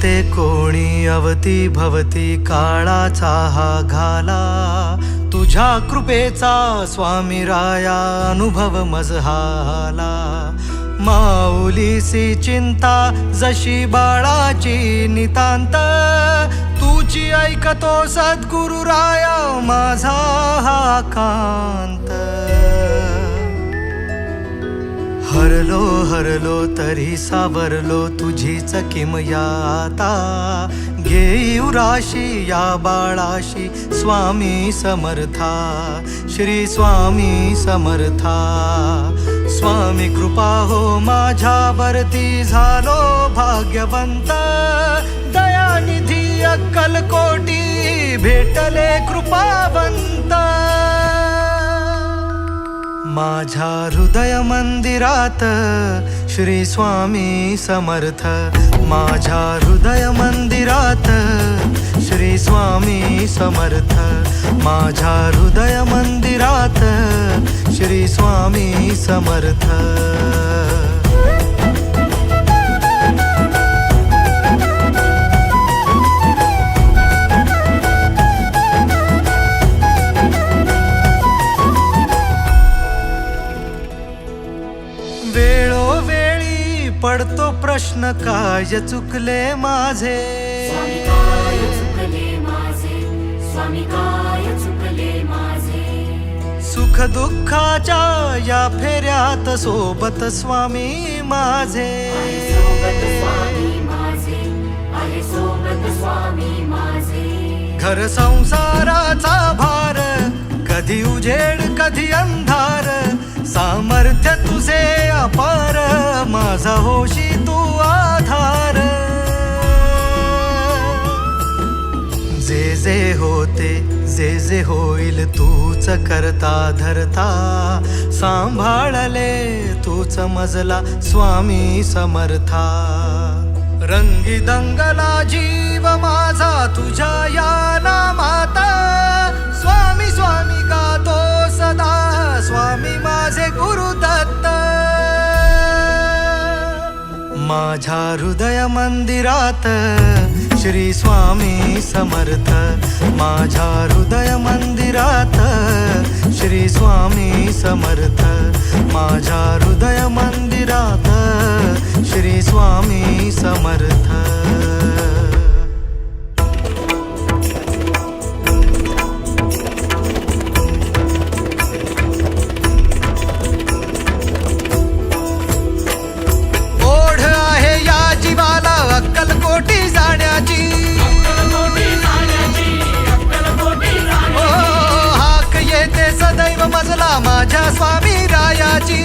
ते कोणी अवती भवती काळाचा हा घाला, तुझ्या कृपेचा स्वामी राया अनुभव मजहाला. माऊलीसी चिंता जशी बाळाची नितांत, तुझी ऐकतो सद्गुरु राया माझा हा कांत. हरलो हरलो तरी सावरलो तुझीच किमया आता, घेऊ राशी या बाळाशी स्वामी समर्था. श्री स्वामी समर्था. स्वामी कृपा हो माझ्यावरती झालो भाग्यवंत, दयानिधी अक्कलकोटी भेटले कृपावंत. माझ्या हृदय मंदिरात श्री स्वामी समर्थ, माझ्या हृदय मंदिरात श्री स्वामी समर्थ, माझ्या हृदय मंदिरात श्री स्वामी समर्थ. वेळोवेळी पडतो प्रश्न काय चुकले माझे, स्वामी काय चुकले माझे, स्वामी काय चुकले माझे. सुख दुःखाच्या या फेऱ्यात सोबत स्वामी माझे, सोबत स्वामी माझे, आहे सोबत स्वामी माझे. घर संसाराचा भार, कधी उजेड कधी अंधार, सामर्थ्य तुझे अपार, माझा होशी तू आधार. जे जे होते जे जे होईल तूच करता धरता, सांभाळले तूच मजला स्वामी समर्था. रंगी दंगला जीव माझा तुझ्या या नामात, स्वामी स्वामी गातो सदा स्वामी माझे गुरुदत्त. माझ्या हृदय मंदिरात श्री स्वामी समर्थ, माझ्या हृदय मंदिरात श्री स्वामी समर्थ, माझ्या हृदय मंदिरात श्री स्वामी समर्थ. अक्कलकोटी जाण्याची, ओ हाक येते सदैव मजला माझ्या स्वामी रायाची.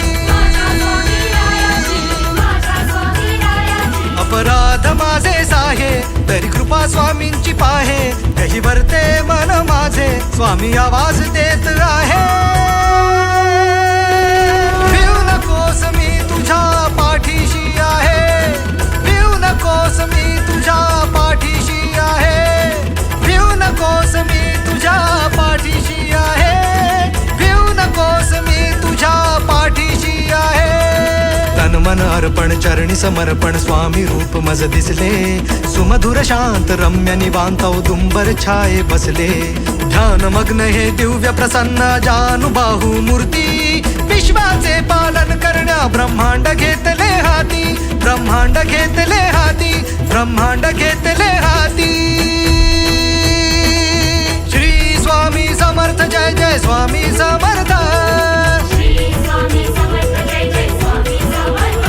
अपराध माझे साहे तरी कृपा स्वामींची पाहे, कही भरते मन माझे स्वामी आवाज देत आहे. भिऊ नकोस मी तुझ्या पाठीशी आहे, नकोस मी तुझ्या पाठीशी आहे, भिऊ नकोस मी तुझ्या पाठीशी आहे, भिऊ नकोस मी तुझ्या पाठीशी आहे. तन मन अर्पण चरणी समर्पण स्वामी रूप मज दिसले, सुमधुर शांत रम्य निवांत औदुंबर छाये बसले. ध्यान मग्न हे दिव्य प्रसन्न जानुबाहू मूर्ती, विश्वाचे पालन करण्या ब्रह्मांड घेतले हाती, ब्रह्मांड घेतले हाती, ब्रह्मांड घेतले हाती. श्री स्वामी समर्थ जय जय स्वामी समर्थ, श्री स्वामी समर्थ जय जय स्वामी समर्थ.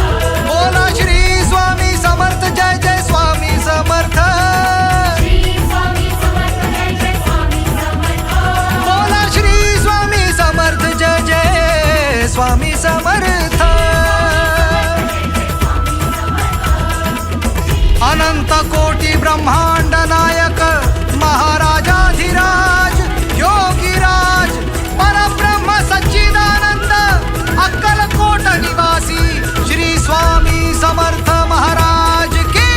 बोला श्री स्वामी समर्थ जय जय स्वामी समर्थ, श्री स्वामी समर्थ जय जय स्वामी समर्थ. बोला श्री स्वामी समर्थ जय जय स्वामी समर्थ. अनंत कोटी ब्रह्मांड नायक महाराजाधिराज योगीराज परब्रह्म सच्चिदानंद अक्कलकोट निवासी श्री स्वामी समर्थ महाराज की.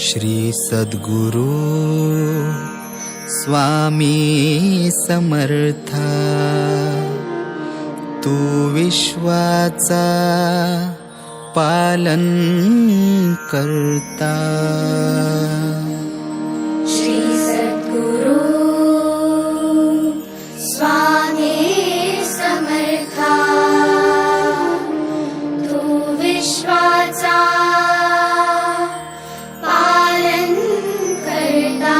श्री सद्गुरु स्वामी समर्था, तू विश्वाचा पालन करता. श्री सद्गुरु स्वामी समर्था, तू विश्वाचा पालन करता.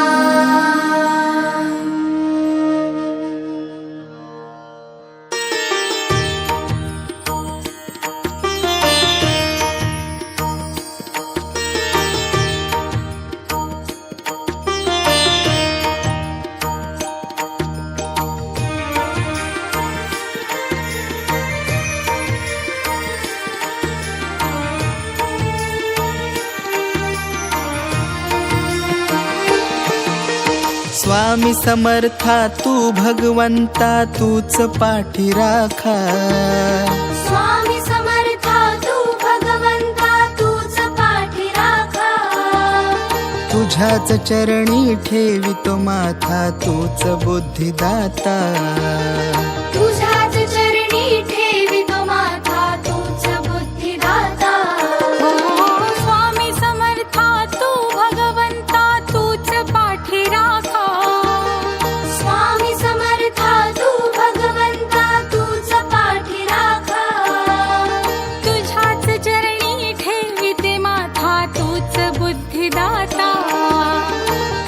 स्वामी समर्था, तू भगवंता तूच पाठी राखा. स्वामी समर्था, तू भगवंता तूच पाठी राखा. तुझ्याच चरणी ठेवितो माथा, तूच बुद्धिदाता. तुझ्याच चरणी ठेवितो माथा, तूच बुद्धिदाता. स्वामी समर्था, तू भगवंता तूच पाठी राखा. स्वामी समर्था, तू भगवंता तूच पाठी राखा. तुझ्याच चरणी ठेविते माथा, तूच बुद्धिदाता.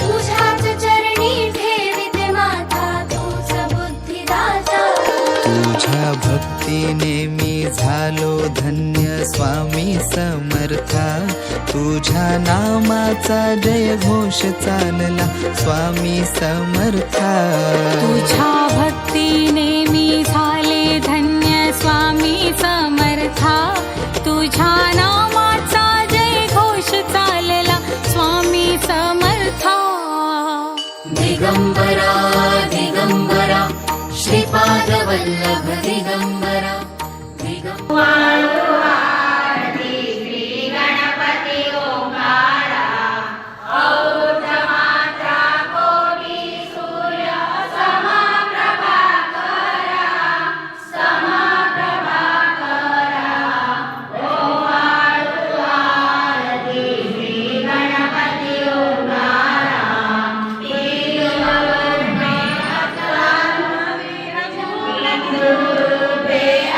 तुझ्याच चरणी ठेविते माथा, तूच बुद्धिदाता. तुझ्या भक्तीने मी झालो धन्य स्वामी समर्था. तुझ्या नामाचा जय घोष चालला स्वामी समर्था. तुझ्या भक्तीने मी झाले धन्य स्वामी समर्था. तुझ्या नामाचा जय घोष चालला स्वामी समर्था. दिगंबरा दिगंबरा, श्रीपाद वल्लभ दिगंबरा.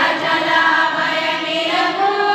अचला भय निरभो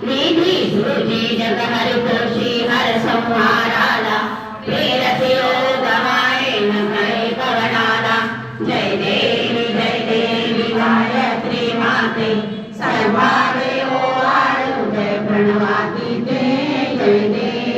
रिधी सुरधी जग हरितोषी हर संहाराला प्रेरती गमायेन करे कवनाला जय देवी गायत्री माते सर्वावे ओवाळू जय प्रणवाती ते जय देवी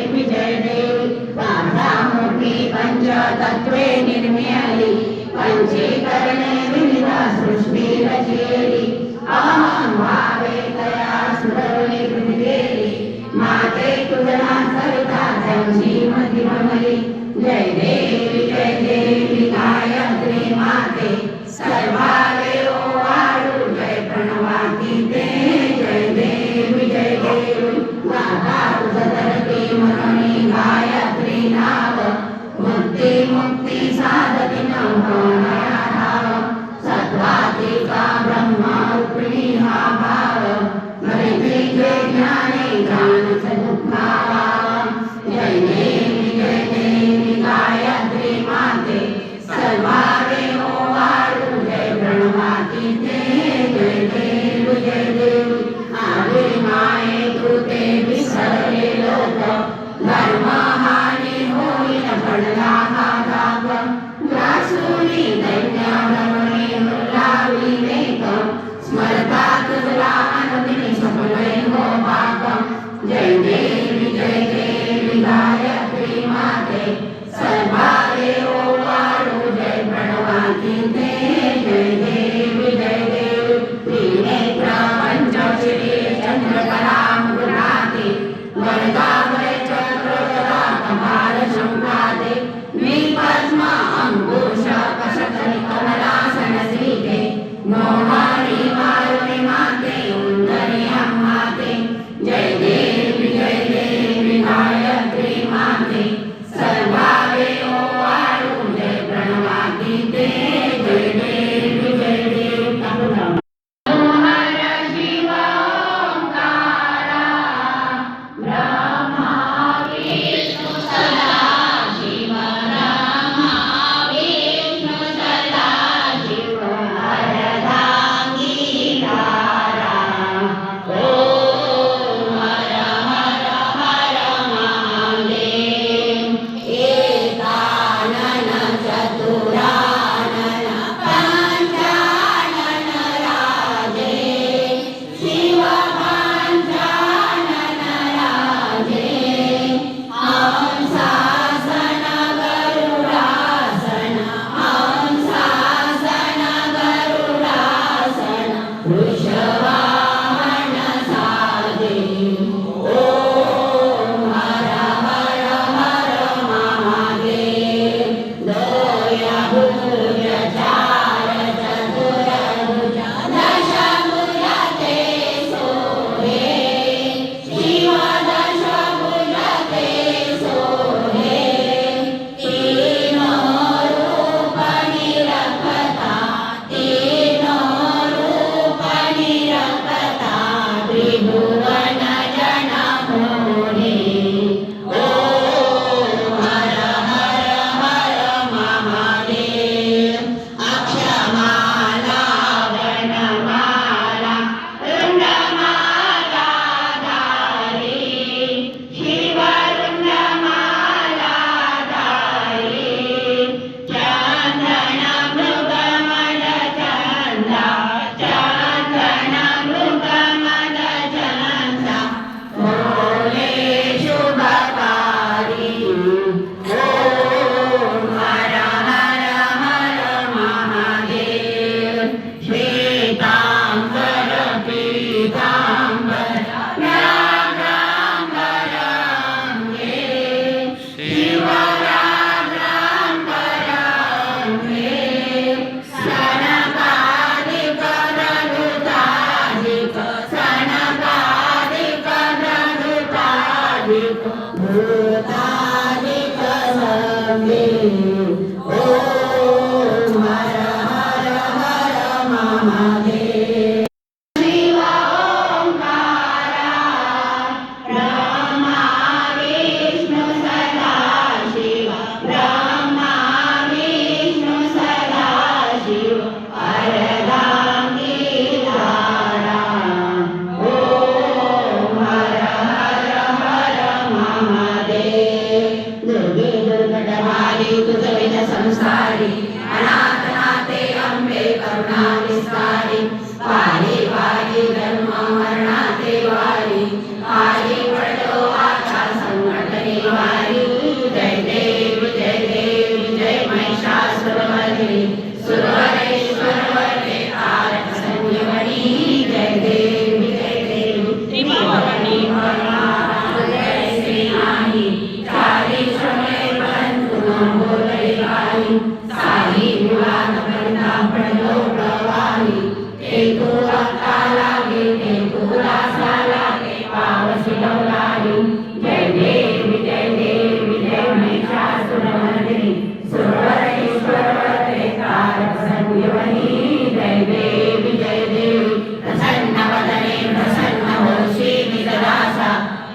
मोठी पंचतत्वे निर्मिली पंचीकरणे विविध सृष्टी रचलेली अहं भावे तया सुरवणी केली माते तुझना सविता त्यांची मती भ्रमली जय देवी गायत्री माते सर्वावे ओवाळू जय प्रणवाती ते जय देवी गाता तुझधरती म्हणून गायत्री नाव मुक्ती साधती नवनया धाव सत्वातिका ब्रह्म रूपिणी हा भाव मरिती जे ज्ञाने ज्ञानच दुःखावा जय देवी गायत्री माते सर्वावे ओवाळू जय प्रणवाती ते जय देवी आवे माये तू ते विसरले लोक धर्म हानी होईल पडला हा धाप ग्रासूनी दैन्य भ्रमणे लावी लेख स्मरता तुझला अनुदिनी सफलय हो पाप जय देवी गायत्री माते सर्वावे ओवाळू जय प्रणवाती ते जय देवी त्रिनेत्र पंचश्री चंद्रकला मुराती वरदाभय चक्रोत्तरा कपाल शंकाते निपद्म अंकुश कशकरी कमलासन श्रीते मोहाणी वारुणी माते उंदरी अम्माते जय देवी गायत्री माते सर्वावे ओवाळू जय प्रणवाती ते जय देवी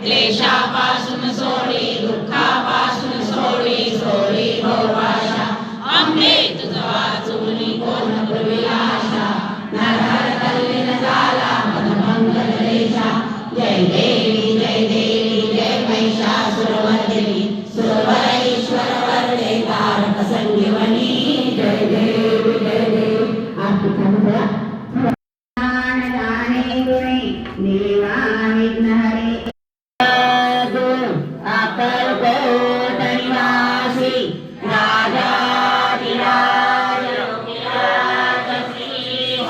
क्लेशापासून सोडी दुःखापासून सोडी सोडी भवभाषा अंबे तुझं वाचूनी कोण पुरविला आशा नरहर तल्लीन झाला मनभंग क्लेशा जय देवी जय महिषासुरमर्दिनी सुरवरईश्वर वरदे तारक संजीवनी जय देवी आपकी समझा जाने गुणे देवा विघ्नहरे अक्कलकोट निवासी राजाधिराज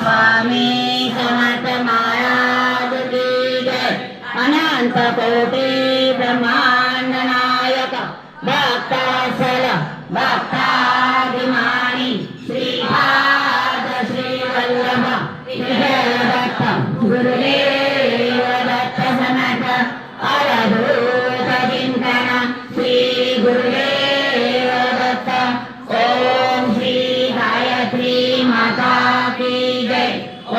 स्वामी समर्थ महाराज की जय अनंत कोटि ब्रह्मांड नायक भक्तासल भक्ताभिमानी श्रीपाद श्रीवल्लभ दत्त गुरुदेव दत्त समर्थ अवधूत चिंतन श्री गुरुदेव दत्त ओम श्री गायत्री माता की जय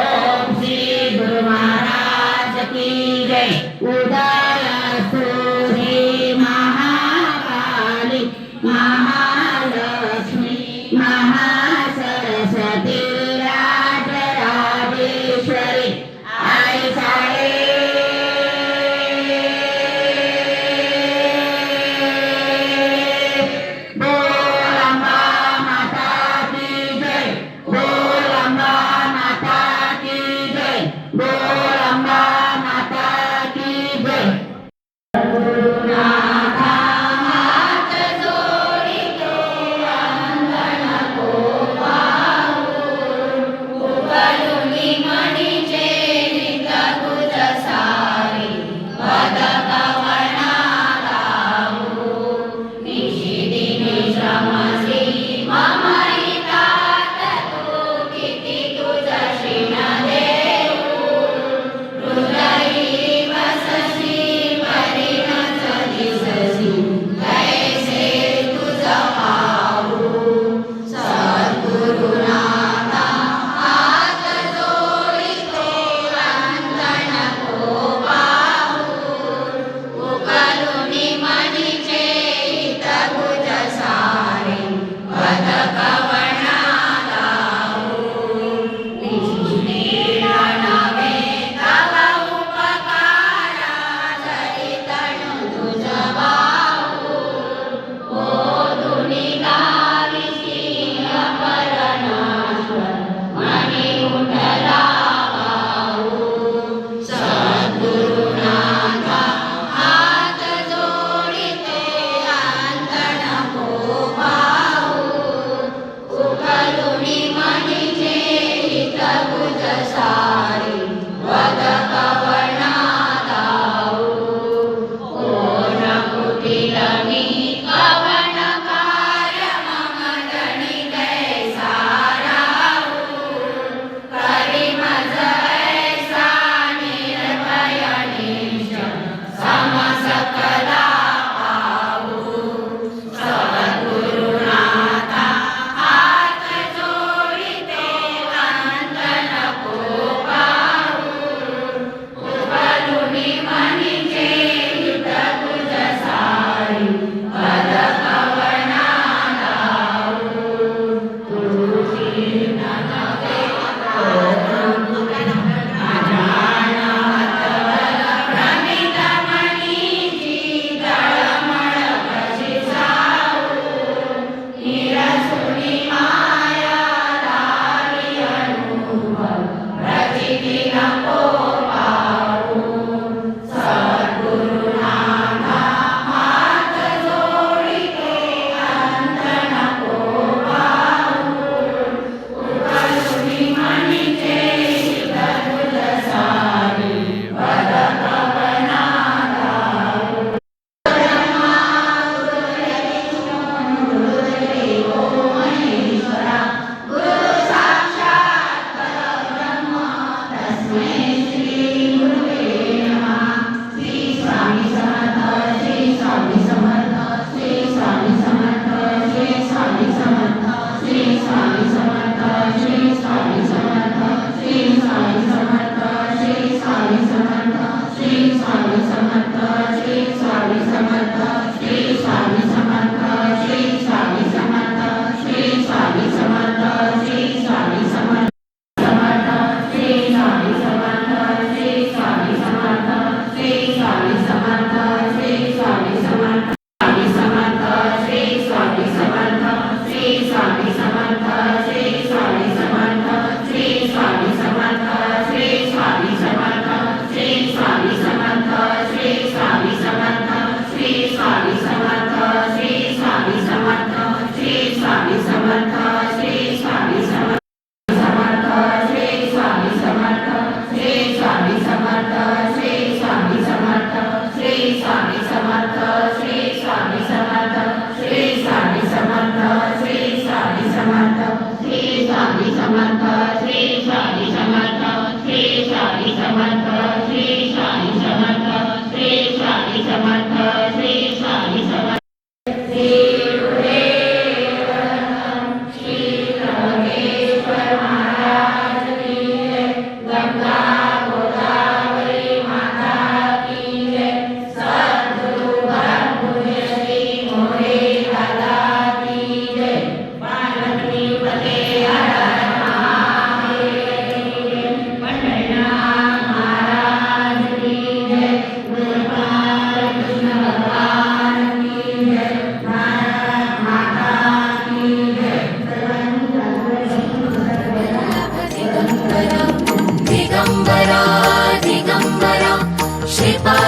ओम श्री गुरु महाराज की जय उदय सूरी महाकाली महालक्ष्मी महासरस्वती राजराजेश्वरी आई साई बोल अम्बा माता की जय।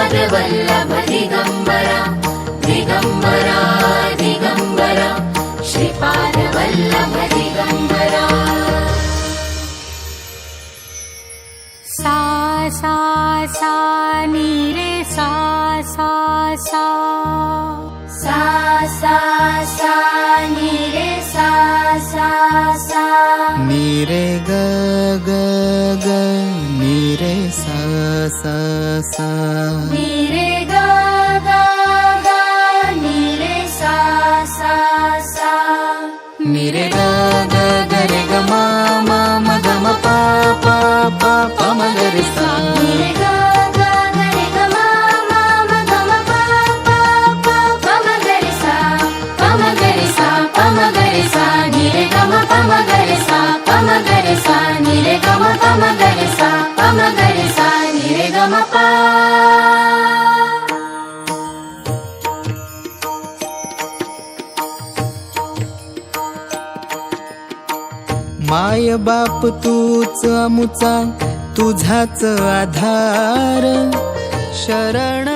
श्रीपादवल्लभ दिगम्बरा दिगम्बरा दिगम्बरा श्रीपादवल्लभ दिगम्बरा सा सा सा नी रे सा सा सा सा सा सा नी रे सा सा सा नी रे ग ग ग नी रे सा सा सा नी रे ग ग ग नी रे सा सा सा नी रे ग ग ग रे ग मा मा म ग म पा पा पा पा म ग रे सा नी रे ग ग ग रे ग मा मा म ग म पा पा पा पा म ग रे सा पा म ग रे सा पा म ग रे सा नी रे ग म पा म ग रे सा पा म ग रे सा नी रे ग म पा म ग रे सा पा म ग रे सा नी रे ग म पा माय बाप तूच अमुचा तुझाच आधार शरण